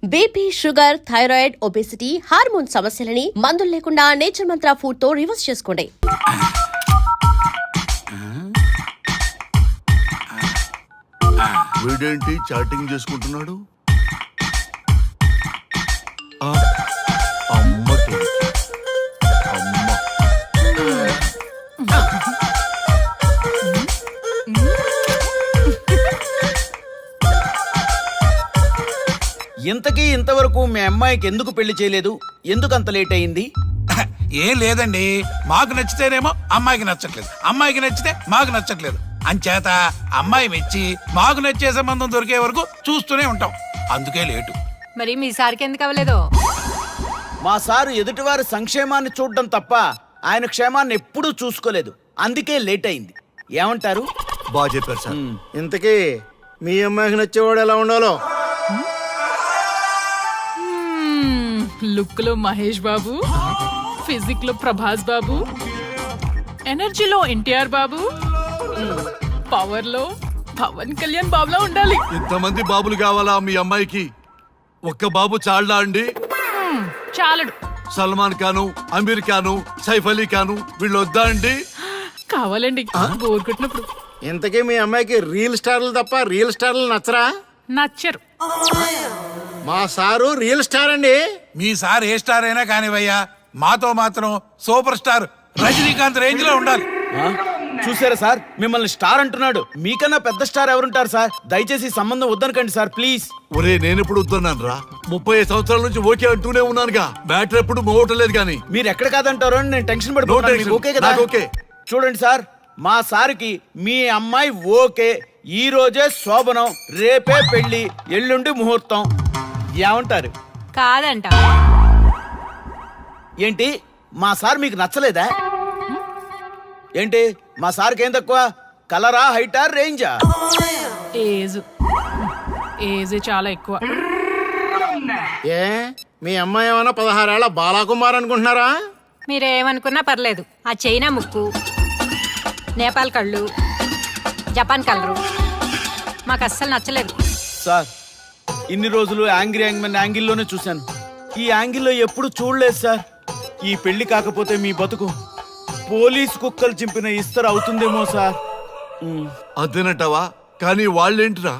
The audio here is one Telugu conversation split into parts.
BP, sugar, thyroid, obesity, hormone సమస్యలని మందులు లేకుండా నేచర్ మంత్ర ఫుడ్ తో రివర్స్ చేసుకోండి. వీడేంటి చాటింగ్ చేసుకుంటున్నాడు? అమ్మ ఇంతకీ ఇంతవరకు మీ అమ్మాయికి ఎందుకు పెళ్లి చేయలేదు? ఎందుకు అంత లేట్ అయింది? ఏం లేదండి, మాకు నచ్చితేనేమో అమ్మాయికి నచ్చట్లేదు, అమ్మాయికి నచ్చితే మాకు నచ్చట్లేదు. అంచేత అమ్మాయి మెచ్చి మాకు నచ్చే సంబంధం దొరికే వరకు చూస్తూనే ఉంటాం. అందుకే లేటు. మరి మీ సార్కి ఎందుకు అవ్వలేదు? మా సారు ఎదుటివారి సంక్షేమాన్ని చూడడం తప్ప ఆయన క్షేమాన్ని ఎప్పుడూ చూసుకోలేదు. అందుకే లేట్ అయింది. ఏమంటారు? బాగా చెప్పారు సార్. ఇంతకీ మీ అమ్మాయికి నచ్చేవాడు ఎలా ఉండాలో? లుక్ లో మహేష్ బాబు, ఫిజిక్ లో ప్రభాస్ బాబు, ఎనర్జీలో ఎన్టీఆర్ బాబు, పవర్ లో పవన్ కళ్యాణ్ బాబులా ఉండాలి. ఇంతమంది బాబులు కావాలా మీ అమ్మాయికి? ఒక్క బాబు చాళ్ళా అండి? చాలడు. సల్మాన్ ఖాను, అమీర్ ఖాను, సైఫ్ అలీ ఖాను వీళ్ళు వద్దా అండి? కావాలండి బోర్ కొట్టినప్పుడు. ఇంతకీ మీ అమ్మాయికి రియల్ స్టార్లు తప్ప రియల్ స్టార్లు నచ్చరా? నచ్చరు. మా సారు రియల్ స్టార్ అండి. మీ సార్ ఏ స్టార్ అయినా కానివయ్యా, మాతో మాత్రం సూపర్ స్టార్ రజనీకాంత్ రేంజ్ లో ఉండాలి. చూసారా సార్, మిమ్మల్ని స్టార్ అంటున్నాడు. మీకన్నా పెద్ద స్టార్ ఎవరుంటారు సార్? దయచేసి సంబంధం వద్దనకండి సార్, ప్లీజ్. ఒరే నేనెప్పుడు వద్దన్నాను రా? 30 సంవత్సరాల నుంచి ఓకే అంటూనే ఉన్నానుగా. బ్యాటర్ ఎప్పుడు మోవటలేదు కానీ. మీరు ఎక్కడ కాదంటారో అని నేను టెన్షన్ పడిపోతాను. ఓకే కదా? ఓకే. చూడండి సార్, మా సార్కి మీ అమ్మాయి ఓకే. ఈ రోజే శోభనం, రేపే పెళ్లి, ఎల్లుండి ముహూర్తం. ఏమంటారు? కాదంట. ఏంటి, మా సార్ మీకు నచ్చలేదా? ఏంటి, మా సార్కి ఏం తక్కువ? కలరా, హైటా, రేంజా? ఏజ్ చాలా ఎక్కువ. ఏ మీ అమ్మాయి ఏమన్నా 16 ఏళ్ల బాలాకుమార్ అనుకుంటున్నారా? మీరేమనుకున్నా పర్లేదు. ఆ చైనా ముక్కు, నేపాల్ కళ్ళు, జపాన్ కలరు మాకు అస్సలు నచ్చలేదు. సార్, ఇన్ని రోజులు యాంగ్రీ యాంగ్మెన్ యాంగిల్లోనే చూశాను. ఈ యాంగిల్లో ఎప్పుడు చూడలేదు సార్. ఈ పెళ్లి కాకపోతే మీ బతుకు పోలీస్ కుక్కలు చింపిన ఇస్తరు అవుతుందేమో సార్. అదేనంటావా? కానీ వాళ్ళేంటిరా?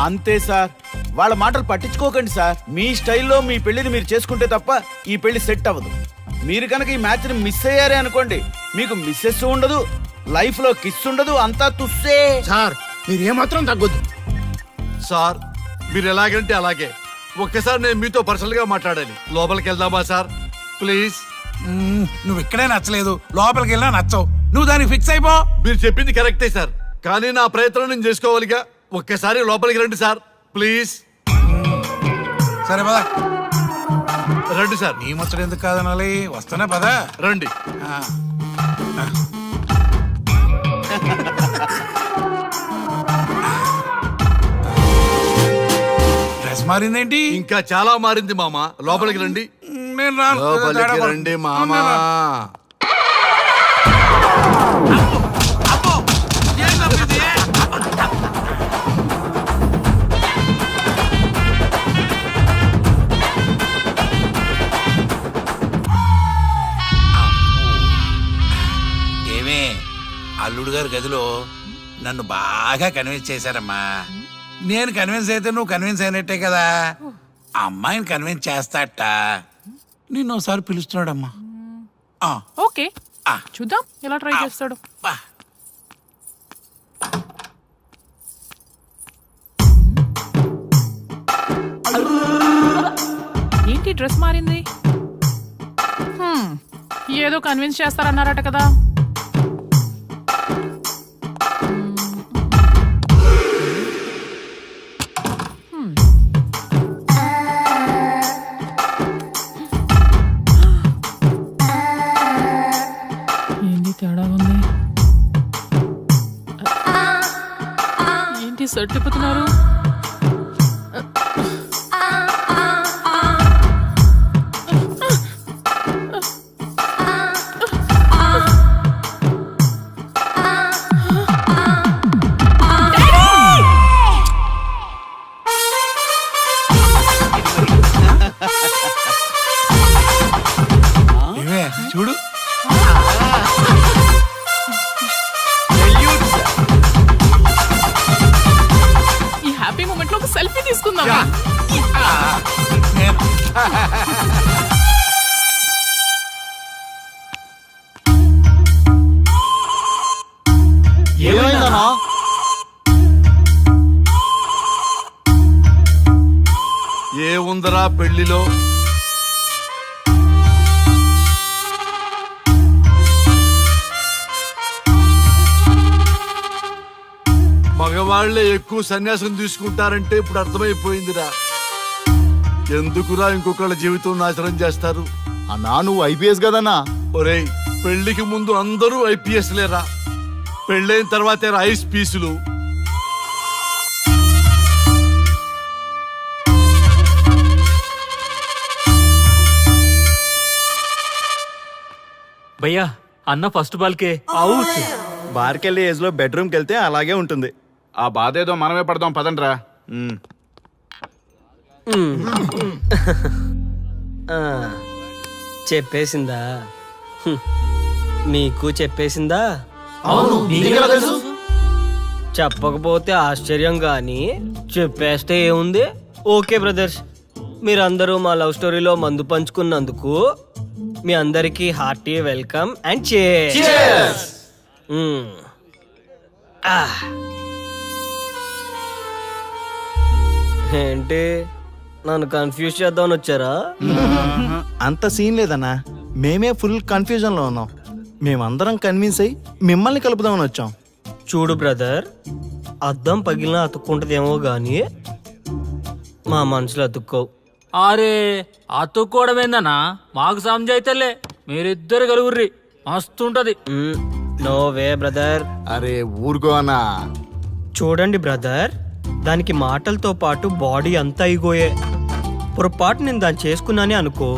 అంతే సార్, వాళ్ళ మాటలు పట్టించుకోకండి సార్. మీ స్టైల్లో మీ పెళ్లిని మీరు చేసుకుంటే తప్ప ఈ పెళ్లి సెట్ అవ్వదు. మీరు కనుక ఈ మ్యాచ్ని మిస్ అయ్యారే అనుకోండి, మీకు మిస్సెస్ ఉండదు, లైఫ్ లో కిస్ ఉండదు, అంతా తుస్సే. సార్ మీరు ఏమాత్రం తగ్గొద్దు. సార్ మీరు ఎలాగంటే అలాగే. ఒక్కసారి నేను మీతో పర్సనల్ గా మాట్లాడాలి. లోపలికి వెళ్దామా సార్? ప్లీజ్. నువ్వు ఇక్కడే నచ్చలేదు, లోపలికి వెళ్ళినా నచ్చవు. నువ్వు దానికి ఫిక్స్ అయిపో. మీరు చెప్పింది కరెక్టే సార్, కానీ నా ప్రయత్నం నేను చేసుకోవాలిగా. ఒక్కసారి లోపలికి రండి సార్, ప్లీజ్. సరే పదా, రండి సార్. నీ ముచ్చట ఎందుకు కాదనాలి? వస్తానే పదా, రండి. డ్రెస్ మారిందేంటి? ఇంకా చాలా మారింది మామ. లోపలికి రండి. నేను రాను. లోపలికి రండి మామా. అబ్బో, ఏం తప్పింది? ఏమే, అల్లుడు గారి గదిలో నన్ను బాగా కన్విన్స్ చేశారమ్మా. నేను కన్విన్స్ అయితే నువ్వు కన్విన్స్ అయినట్టే కదా. అమ్మాయిని కన్విన్స్ చేస్తాట. నిన్ను ఒకసారి పిలుస్తున్నాడమ్మా. ఓకే, చూద్దాం ఎలా ట్రై చేస్తాడు. ఏంటి డ్రెస్ మారింది? ఏదో కన్విన్స్ చేస్తారన్నారట కదా. ఏంటి తేడా ఉంది? ఏంటి షర్ట్ తిప్పుతున్నారు? నేను ఏమైందన్నా? ఏముందరా పెళ్లిలో? మగవాళ్లే ఎక్కువ సన్యాసం తీసుకుంటారంటే ఇప్పుడు అర్థమైపోయిందిరా. ఎందుకురా ఇంకొకళ్ళ జీవితం నాశనం చేస్తారు? అన్నా నువ్వు ఐపీఎస్ కదన్నా. ఒరేయ్, పెళ్లికి ముందు అందరూ ఐపీఎస్ లేరా, పెళ్ళైన తర్వాతే ఐస్ పీసులు. భయ్యా అన్న ఫస్ట్ బాల్కే అవుట్. బార్కెళ్ళి ఏజ్ లో బెడ్రూమ్కి వెళ్తే అలాగే ఉంటుంది. ఆ బాధ ఏదో మనమే పడదాం పదండ్రా. చెప్పేసిందా? మీకు చెప్పేసిందా? చెప్పకపోతే ఆశ్చర్యం గాని చెప్పేస్తే ఏముంది? ఓకే బ్రదర్స్, మీరందరూ మా లవ్ స్టోరీలో మందు పంచుకున్నందుకు మీ అందరికీ హార్టీ వెల్కమ్ అండ్ cheers. ఏంటి నన్ను కన్ఫ్యూజ్ చేద్దామని వచ్చారా? అంత సీన్ లేదన్నా, మేమే ఫుల్ కన్ఫ్యూజన్ లో ఉన్నాం. మేమందరం కన్విన్స్ అయ్యి మిమ్మల్ని కలుపుదామని వచ్చాం. చూడు బ్రదర్, అద్దం పగిలిన అతుక్కుంటదేమో గాని మా మనసులో అతుక్కోవు. అరే అతుక్కోవడమేందన్నా, మాకు సంజైతేలే, మీరిద్దరు కలుగుర్రి మస్తుంటది. No way brother. అరే ఊరుకో అన్నా. చూడండి బ్రదర్, దానికి మాటలతో పాటు బాడీ అంతా ఇగోయే. పొరపాటు నేను దాన్ని చేసుకున్నానే అనుకో,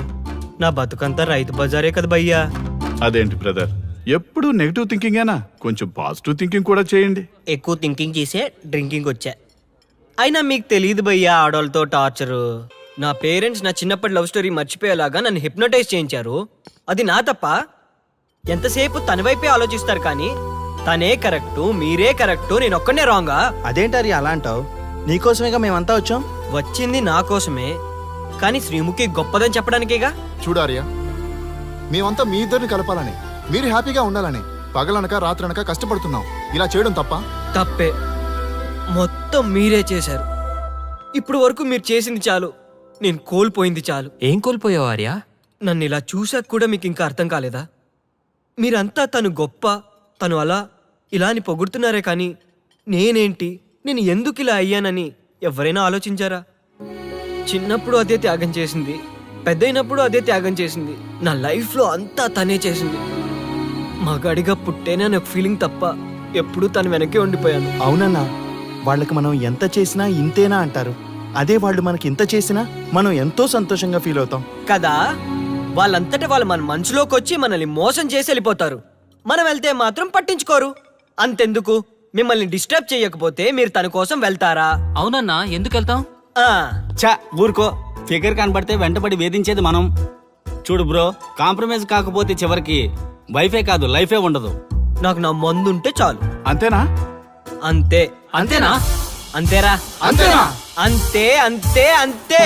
నా బతుకంతా రైతు బజారే కదా భయ్యా. అదేంటి బ్రదర్, ఎప్పుడు నెగిటివ్ థింకింగేనా? కొంచెం పాజిటివ్ థింకింగ్ కూడా చేయండి. ఎక్కువ థింకింగ్ చేసే డ్రింకింగ్ వచ్చా. అయినా మీకు తెలియదు భయ్యా ఆడవాళ్ళతో టార్చరు. నా పేరెంట్స్ నా చిన్నప్పటి లవ్ స్టోరీ మర్చిపోయేలాగా నన్ను హిప్నోటైజ్ చేయించారు. అది నా తప్ప? ఎంతసేపు తన వైపే ఆలోచిస్తారు కానీ తనే కరెక్టు, మీరే కరెక్టు, నేను ఒక్కనే రాంగా? అదేంటారి అలా అంటావు? నీకోసమేగా మేమంతా వచ్చాం. వచ్చింది నా కోసమే, కానీ శ్రీముఖి గొప్పదని చెప్పడానికేగా. చూడారియా, మేమంతా మీ ఇద్దరిని కలపాలని, మీరు హ్యాపీగా ఉండాలని పగలనక రాత్రనక కష్టపడుతున్నాం. ఇలా చేయడం తప్ప? తప్పే, మొత్తం మీరే చేశారు. ఇప్పుడు వరకు మీరు చేసింది చాలు, నేను కోల్పోయింది చాలు. ఏం కోల్పోయావు ఆర్య? నన్ను ఇలా చూశాక కూడా మీకు ఇంకా అర్థం కాలేదా? మీరంతా తను గొప్ప, తను అలా ఇలా అని పొగుడుతున్నారే కానీ నేనేంటి, నేను ఎందుకు ఇలా అయ్యానని ఎవరైనా ఆలోచించారా? చిన్నప్పుడు అదే త్యాగం చేసింది, పెద్దయినప్పుడు అదే త్యాగం చేసింది. నా లైఫ్లో అంతా తనే చేసింది. మగాడిగా పుట్టేనే అనే ఫీలింగ్ తప్ప ఎప్పుడూ తను వెనకే ఉండిపోయాను. అవునన్నా, వాళ్ళకి మనం ఎంత చేసినా ఇంతేనా అంటారు. అదే వాళ్ళు మనకి ఇంత చేసినా మనం ఎంతో సంతోషంగా ఫీల్ అవుతాం కదా. వాళ్ళంతటా వాళ్ళు మన మనసులోకి వచ్చి మనల్ని మోసం చేసి వెళ్ళిపోతారు. మనం వెళ్తే మాత్రం పట్టించుకోరు. అంతెందుకు, మిమ్మల్ని డిస్టర్బ్ చేయకపోతే మీరు తన కోసం వెళ్తారా? అవునన్నా, ఎందుకు వెళ్తాం? చా ఊరుకో, ఫిగర్ కనబడితే వెంటబడి వేధించేది మనం. చూడు బ్రో, కాంప్రమైజ్ కాకపోతే చివరికి వైఫే కాదు లైఫే ఉండదు. నాకు నా మందుంటే చాలు. అంతేనా? అంతే. అంతేనా? అంతేరా. అంతేనా? అంతే అంతే అంతే.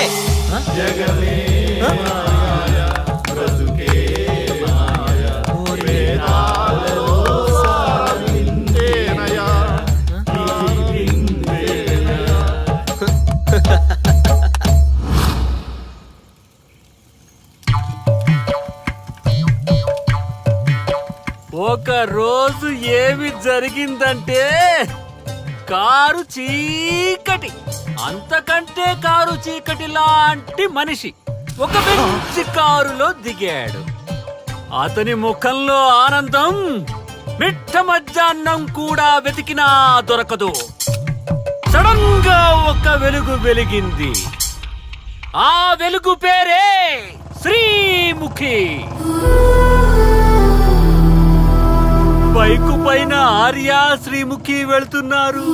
ఒక రోజు ఏమి జరిగిందంటే, కారు చీకటి, అంతకంటే కారు చీకటి లాంటి మనిషి ఒక మంచి కారులో దిగాడు. అతని ముఖంలో ఆనందం మిట్ట మధ్యాహ్నం కూడా వెతికినా దొరకదు. సడన్ గా ఒక వెలుగు వెలిగింది. ఆ వెలుగు పేరే శ్రీముఖి. బైకు పైన ఆర్య, శ్రీముఖి వెళ్తున్నారు.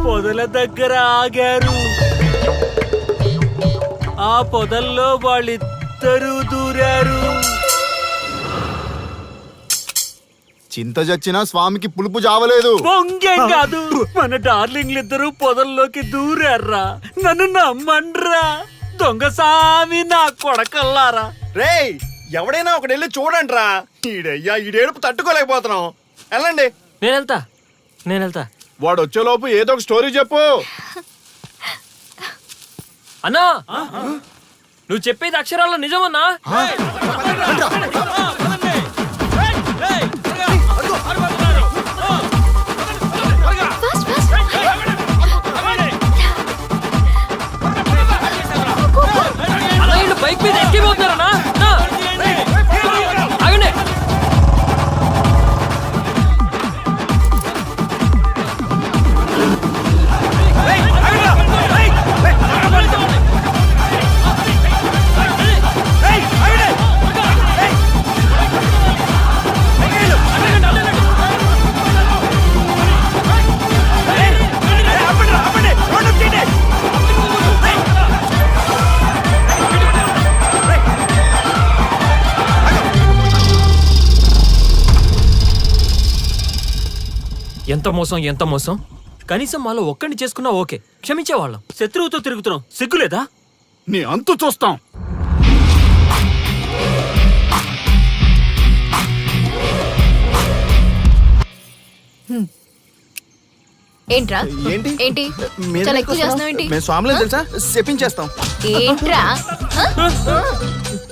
పొదల దగ్గర ఆగారు. ఆ పొదల్లో వాళ్ళిద్దరూ దూరారు. చింత చచ్చినా స్వామికి పులుపు జావలేదు. పొంగేం కాదు, మన డార్లింగ్లు ఇద్దరు పొదల్లోకి దూరారా. నన్ను నమ్మండ్రా దొంగ సామి నా కొడకల్లారా. రేయ్ ఎవడైనా ఒకటి వెళ్ళి చూడండి రా. ఈడయ్యా ఈడేడుపు తట్టుకోలేకపోతున్నాం. వెళ్ళండి. నేను వెళ్తా. వాడు వచ్చేలోపు ఏదో ఒక స్టోరీ చెప్పు. అన్నా, నువ్వు చెప్పేది అక్షరాల్లో నిజమన్నా? అలా వీళ్ళు బైక్ మీద ఎక్కిపోతున్నారన్నా. ఆగండి. ఎంత మోసం. కనీసం మాలో ఒక్కడిని చేసుకున్నా ఓకే, క్షమించేవాళ్ళం. శత్రువుతో తిరుగుతున్నాం, సిగ్గులేదా? నీ అంతు చూస్తాం. ఏంట్రా? ఏంటి? ఏంటి చాలా ఎక్కువ చేస్తున్నావు ఏంటి? మేము స్వామిలో తెలుసా చెప్పించేస్తాం. ఏంట్రా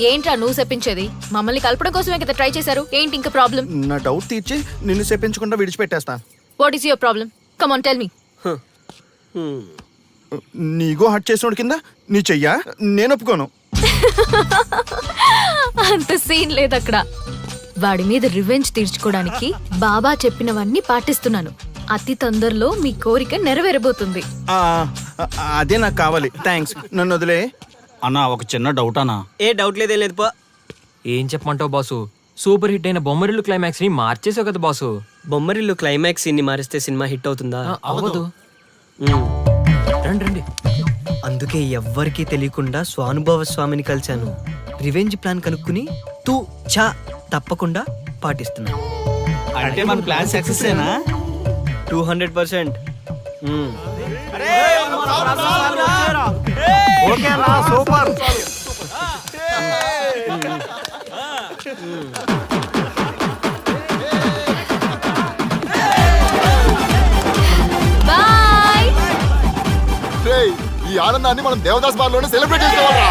ఏంట్రా నువ్వు చెప్పించేది? మమ్మల్ని కలపడం కోసమే కదా ట్రై చేశారు. ఏంటి ఇంకా ప్రాబ్లం? నా డౌట్ తీర్చి నిన్ను చెప్పించకుండా విడిచిపెట్టేస్తా. What is your problem? Come on tell me. నీగో హట్ చేసినోడు కింద నీ చెయ్యా? నేను ఒప్పుకోను. అంత సీన్ లేదు అక్కడ. వాడి మీద రివెంజ్ తీర్చుకోవడానికి బాబా చెప్పినవన్నీ పాటిస్తున్నాను. అతి తొందరలో మీ కోరిక నెరవేరబోతుంది. అదే నాకు కావాలి. థ్యాంక్స్. నన్ను వదిలే. అన్నా ఒక చిన్న డౌట్ అన్నా. ఏ డౌట్ లేదేం లేదు పో. ఏం చెప్పమంటావు బాసు? సూపర్ హిట్ అయిన బొమ్మరిల్లు క్లైమాక్స్ ని మార్చేసావు కదా బాసు. బొమ్మరిల్లు క్లైమాక్స్ ఇన్ని మారిస్తే సినిమా హిట్ అవుతుందా? అవ్వదు. రండి. అందుకే ఎవ్వరికీ తెలియకుండా స్వానుభవ స్వామిని కలిశాను. రివెంజ్ ప్లాన్ కనుక్కుని తూ చా తప్పకుండా పాటిస్తున్నా. అంటే మన ప్లాన్ సక్సెస్ ఏనా? 200%. సూపర్. బాయ్. రేయ్, ఈ ఆనందాన్ని మనం దేవదాస్ బార్ లోనే సెలబ్రేట్ చేసుకోవాలా?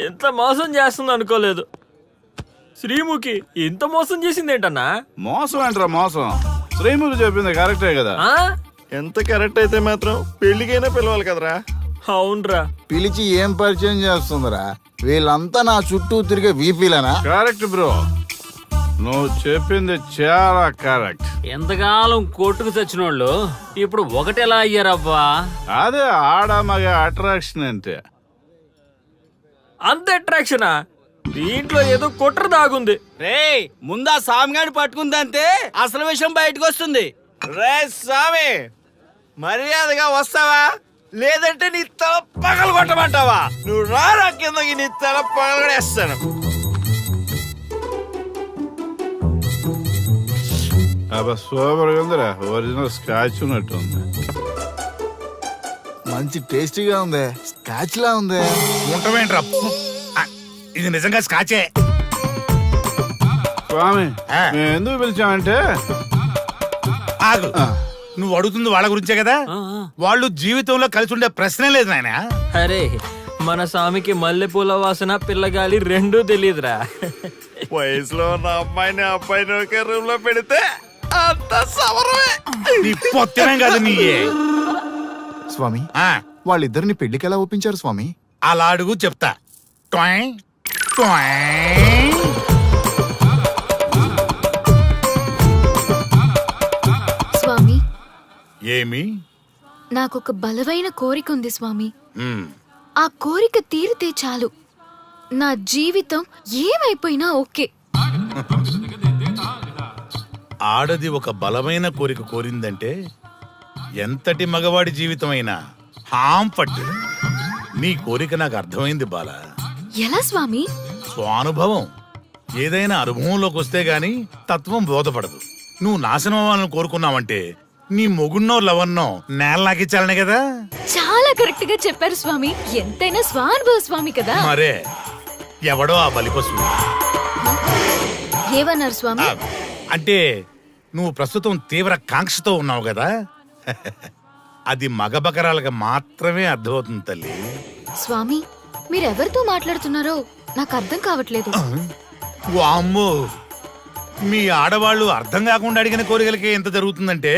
ఎంత మోసం చేస్తుంది అనుకోలేదు. శ్రీముఖి ఇంత మోసం చేసింది ఏంటన్నా? మోసం అంటారా? మోసం శ్రీముఖి చెప్పింది కరెక్టే కదా. ఎంత కరెక్ట్ అయితే మాత్రం పెళ్లికైనా పిలవాలి కదరా. అవునరా. పిలిచి ఏం పరిచయం చేస్తుందిరా? వీళ్ళంతా నా చుట్టూ తిరిగే వీపీలేనా? కరెక్ట్ బ్రో, నువ్వు చెప్పింది చాలా కరెక్ట్. ఎంతకాలం కొట్టుకు చచ్చినోళ్ళు ఇప్పుడు ఒకటెలా అయ్యారబ్బా? అదే ఆడ మగ అట్రాక్షన్ అంటే. అంత అట్రాక్షనా? దీంట్లో ఏదో కుట్ర దాగుంది. రే ముందా సామిగాని పట్టుకుందంటే అసలు విషయం బయటకు వస్తుంది. రే స్వామి, మర్యాదగా వస్తావా లేదంటే నీ తల పగలు కొట్టమంటావా? నువ్వు రారా కిందకి, నీ తల పగలగడేస్తాను. అబ్బా సూపర్ గా ఉందిరా. ఒరిజినల్ స్కాచ్ ఉన్నట్టుంది. మంచి టేస్టీగా ఉంది. స్కాచ్ లా ఉంది. ఉంటామేంట్రా? ఇది నిజంగా స్కాచే. స్వామి మేము ఎందుకు పిలిచామంటే, ఆగు, నువ్వు అడుగుతుంది వాళ్ళ గురించే కదా. వాళ్ళు జీవితంలో కలిసి ఉండే ప్రశ్నే లేదు నాయన. అరే మన స్వామికి మల్లెపూల వాసన పిల్లగాలి రెండూ తెలియదురా. వయసులో ఉన్న అమ్మాయిని అబ్బాయిని ఒకే రూమ్ లో పెడితే అంత సవరమే. నీ పొత్తమేం కాదు నీయే. స్వామి, ఆ, వాళ్ళిద్దరిని పెళ్లికి ఎలా ఒప్పించారు స్వామి? అలా అడుగు చెప్తా. ట్వాయ్, ట్వాయ్. స్వామి, ఏమి? నాకొక బలమైన కోరిక ఉంది స్వామి. ఉమ్, ఆ కోరిక తీరితే చాలు, నా జీవితం ఏమైపోయినా ఓకే. ఆడది ఒక బలమైన కోరిక కోరిందంటే ఎంతటి మగవాడి జీవితమైనా హాం పట్టు. నీ కోరిక నాకు అర్థమైంది బాల. ఎలా స్వామి? స్వానుభవం. ఏదైనా అనుభవంలోకి వస్తే గాని తత్వం బోధపడదు. నువ్వు నాశనం అవ్వాలని కోరుకున్నావంటే నీ మొగున్నో లవన్నో నేలలాగిచ్చాలనే కదా. చాలా కరెక్ట్ గా చెప్పారు స్వామి. ఎంతైనా స్వానుభవ స్వామి కదా. మరే ఎవడో ఆ బలిపశువు. ఏమన్నారు స్వామి? అంటే నువ్వు ప్రస్తుతం తీవ్ర కాంక్షతో ఉన్నావు కదా. అది మగ బకరాలకు మాత్రమే అర్థమవుతుంది తల్లి. స్వామి, మీరెవరితో మాట్లాడుతున్నారో నాకు అర్థం కావట్లేదు. వామ్మో, మీ ఆడవాళ్ళు అర్థం కాకుండా అడిగిన కోరికలకి ఎంత జరుగుతుందంటే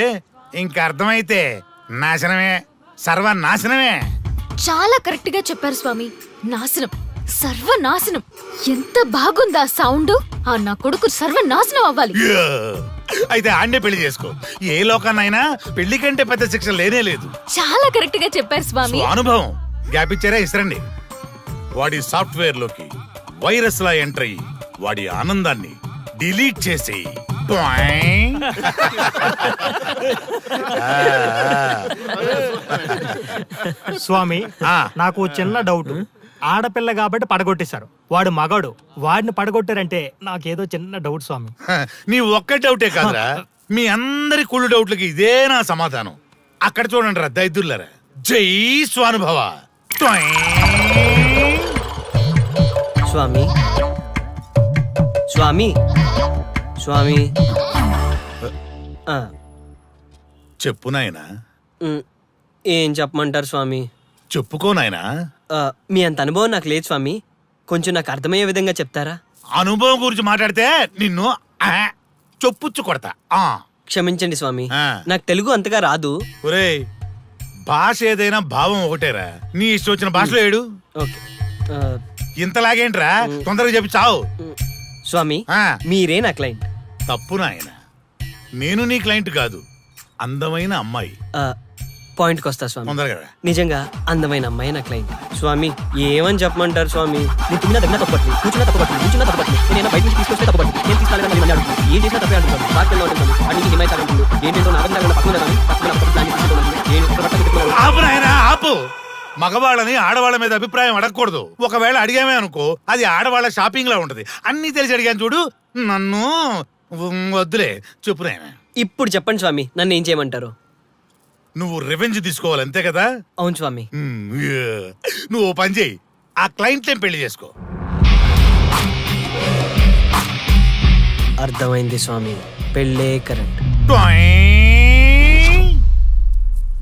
ఇంకా అర్థమైతే నాశనమే, సర్వనాశనమే. చాలా కరెక్ట్ గా చెప్పారు స్వామి. నాశనం, సర్వనాశనం. ఎంత బాగుందా సౌండ్? ఆ నా కొడుకు సర్వనాశనం అవ్వాలి. యా! అయితే ఆండే పెళ్లి చేసుకో. ఏ లోకాన్నైనా పెళ్లి కంటే పెద్ద శిక్ష లేనే లేదు. చాలా కరెక్ట్ గా చెప్పారు స్వామి. అనుభవం. గ్యాప్ ఇచ్చారా? ఇసరండి. వాడి సాఫ్ట్వేర్ లోకి వైరస్ లా ఎంటర్ అయ్యి వాడి ఆనందాన్ని డిలీట్ చేసి స్వామి, నాకు చిన్న డౌట్. ఆడపిల్ల కాబట్టి పడగొట్టేశారు, వాడు మగాడు, వాడిని పడగొట్టారంటే నాకేదో చిన్న డౌట్ స్వామి. నీ ఒక్క డౌటే కాదురా, మీ అందరి కుళ్ళు డౌట్లకి ఇదే నా సమాధానం. అక్కడ చూడండి రా దైదుర్లరా. జై స్వానుభవ. స్వామి స్వామి స్వామి ఆ, చెప్పు నాయనా. ఉమ్, ఏం చెప్పమంటారు స్వామి? చెప్పుకో నాయనా. మీ అంత అనుభవం నాకు లేదు స్వామి. కొంచెం నాకు అర్థమయ్యే విధంగా చెప్తారా? అనుభవం గురించి మాట్లాడితే నిన్ను చొప్పుచ్చు కొడతా. క్షమించండి స్వామి, ఆ. నాకు తెలుగు అంతగా రాదు. ఒరేయ్, భాష ఏదైనా భావం ఒకటేరా. నీ ఇష్టం వచ్చిన భాషలో ఏడు. ఓకే. ఆ, ఇంతలాగేంట్రా, తొందరగా చెప్పి చావు. స్వామి, ఆ. మీరే నా క్లయింట్. తప్పు నాయన, నేను నీ క్లయింట్ కాదు, అందమైన అమ్మాయి. పాయింట్కి వస్తా స్వామి. తొందరగా రా. నిజంగా అందమైన అమ్మాయి నా క్లయింట్. స్వామి, ఏమని చెప్పమంటారు స్వామి? నేను తిన్నా దగ్గర తప్పట్లేదు, కూర్చున్నా తప్పట్లేదు, కూర్చున్నా తప్పట్లేదు, నేను బయట నుంచి తీసుకొస్తే తప్పట్లేదు, నేను తీసుకెళ్ళాలని మళ్ళీ అడుగుతాను. ఏం చేసినా తప్పే అంటున్నాను. బాగా ఉంటుంది, వాడి నుంచి హిమాయత ఉంటుంది. ఏంటంటే నాగంగా పక్కన ఆపు నాయనా, ఆపు. మగవాళ్ళని ఆడవాళ్ళ మీద అభిప్రాయం అడగకూడదు. ఒకవేళ అడిగామే అనుకో, అది ఆడవాళ్ళ షాపింగ్ లా ఉంటది. అన్ని తెలిసి అడిగాను చూడు, నన్ను వద్దులే. చెప్పు నాయనా. ఇప్పుడు చెప్పండి స్వామి, నన్ను ఏం చేయమంటారు? నువ్వు రివెంజ్ తీసుకోవాలి, అంతే కదా? అవును స్వామి. నువ్వు ఓ పని చేయి, ఆ క్లయింట్ పెళ్లి చేసుకో. అర్థమైంది స్వామి, పెళ్ళే కరెక్ట్.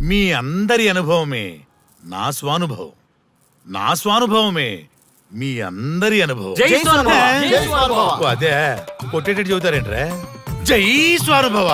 మీ అందరి అనుభవమే నా స్వానుభవం, నా స్వానుభవమే మీ అందరి అనుభవం. జై స్వానుభవ. అదే కొట్టేటట్టు చెబుతారేంట్రా? జై స్వానుభవ.